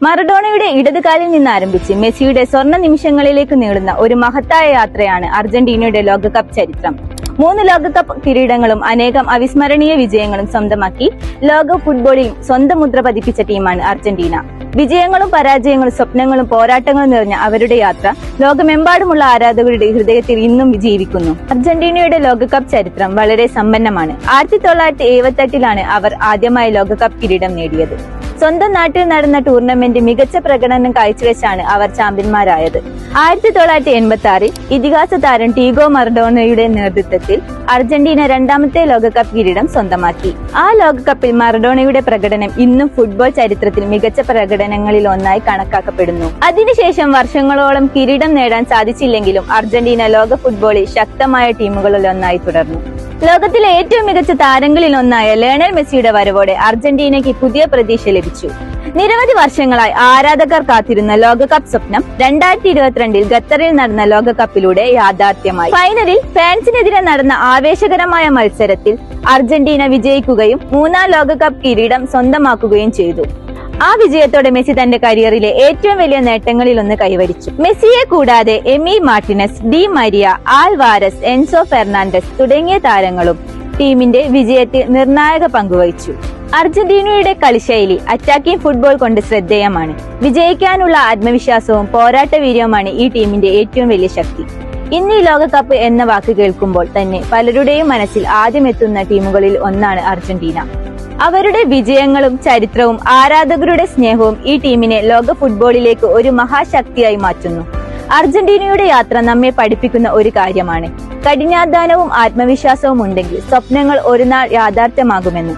മറഡോണയുടെ ഇടതുകാലിൽ നിന്ന് ആരംഭിച്ച് മെസ്സിയുടെ സ്വർണ്ണ നിമിഷങ്ങളിലേക്ക് നീളുന്ന ഒരു മഹത്തായ യാത്രയാണ് അർജന്റീനയുടെ ലോകകപ്പ് ചരിത്രം. 3 ലോകകപ്പ് കിരീടങ്ങളും അനേകം അവിസ്മരണീയ വിജയങ്ങളും സ്വന്തമാക്കി ലോക ഫുട്ബോളിൽ സ്വന്തം മുദ്ര പതിപ്പിച്ച ടീമാണ് അർജന്റീന. വിജയങ്ങളും പരാജയങ്ങളും സ്വപ്നങ്ങളും പോരാട്ടങ്ങളും നിറഞ്ഞ അവരുടെ യാത്ര ലോകമെമ്പാടുമുള്ള ആരാധകരുടെ ഹൃദയത്തിൽ ഇന്നും ജീവിക്കുന്നു. അർജന്റീനയുടെ ലോകകപ്പ് ചരിത്രം വളരെ സമ്പന്നമാണ്. 1978 അവർ ആദ്യമായി ലോകകപ്പ് കിരീടം നേടിയത്. സ്വന്തം നാട്ടിൽ നടന്ന ടൂർണമെന്റ് മികച്ച പ്രകടനം കാഴ്ചവെച്ചാണ് അവർ ചാമ്പ്യന്മാരായത്. 1986 ഇതിഹാസ താരം ഡീഗോ മറഡോണയുടെ നേതൃത്വത്തിൽ അർജന്റീന രണ്ടാമത്തെ ലോകകപ്പ് കിരീടം സ്വന്തമാക്കി. ആ ലോകകപ്പിൽ മറഡോണയുടെ പ്രകടനം ഇന്നും ഫുട്ബോൾ ചരിത്രത്തിൽ മികച്ച പ്രകടനങ്ങളിൽ ഒന്നായി കണക്കാക്കപ്പെടുന്നു. അതിനുശേഷം വർഷങ്ങളോളം കിരീടം നേടാൻ സാധിച്ചില്ലെങ്കിലും അർജന്റീന ലോക ഫുട്ബോളിൽ ശക്തമായ ടീമുകളിൽ ഒന്നായി തുടർന്നു. ലോകത്തിലെ ഏറ്റവും മികച്ച താരങ്ങളിൽ ഒന്നായ ലയണൽ മെസ്സിയുടെ വരവോടെ അർജന്റീനയ്ക്ക് പുതിയ പ്രതീക്ഷ ലഭിച്ചു. നിരവധി വർഷങ്ങളായി ആരാധകർ കാത്തിരുന്ന ലോകകപ്പ് സ്വപ്നം 2022 ഖത്തറിൽ നടന്ന ലോകകപ്പിലൂടെ യാഥാർത്ഥ്യമായി. ഫൈനലിൽ ഫ്രാൻസിനെതിരെ നടന്ന ആവേശകരമായ മത്സരത്തിൽ അർജന്റീന വിജയിക്കുകയും 3ാം ലോകകപ്പ് കിരീടം സ്വന്തമാക്കുകയും ചെയ്തു. ആ വിജയത്തോടെ മെസ്സി തന്റെ കരിയറിലെ ഏറ്റവും വലിയ നേട്ടങ്ങളിലൊന്ന് കൈവരിച്ചു. മെസ്സിയെ കൂടാതെ Emi Martinez, Di Maria, Alvarez, Enzo Fernandez തുടങ്ങിയ താരങ്ങളും ടീമിന്റെ വിജയത്തിൽ നിർണായക പങ്കുവഹിച്ചു. അർജന്റീനയുടെ കളിശൈലി അറ്റാക്കിംഗ് ഫുട്ബോൾ കൊണ്ട് ശ്രദ്ധേയമാണ്. വിജയിക്കാനുള്ള ആത്മവിശ്വാസവും പോരാട്ട വീര്യവുമാണ് ഈ ടീമിന്റെ ഏറ്റവും വലിയ ശക്തി. ഇന്ന് ഈ ലോകകപ്പ് എന്ന വാക്ക് കേൾക്കുമ്പോൾ തന്നെ പലരുടെയും മനസ്സിൽ ആദ്യം എത്തുന്ന ടീമുകളിൽ ഒന്നാണ് അർജന്റീന. അവരുടെ വിജയങ്ങളും ചരിത്രവും ആരാധകരുടെ സ്നേഹവും ഈ ടീമിനെ ലോക ഫുട്ബോളിലേക്ക് ഒരു മഹാശക്തിയായി മാറ്റുന്നു. അർജന്റീനയുടെ യാത്ര നമ്മെ പഠിപ്പിക്കുന്ന ഒരു കാര്യമാണ്: കഠിനാധ്വാനവും ആത്മവിശ്വാസവും ഉണ്ടെങ്കിൽ സ്വപ്നങ്ങൾ ഒരു നാൾ യാഥാർത്ഥ്യമാകുമെന്ന്.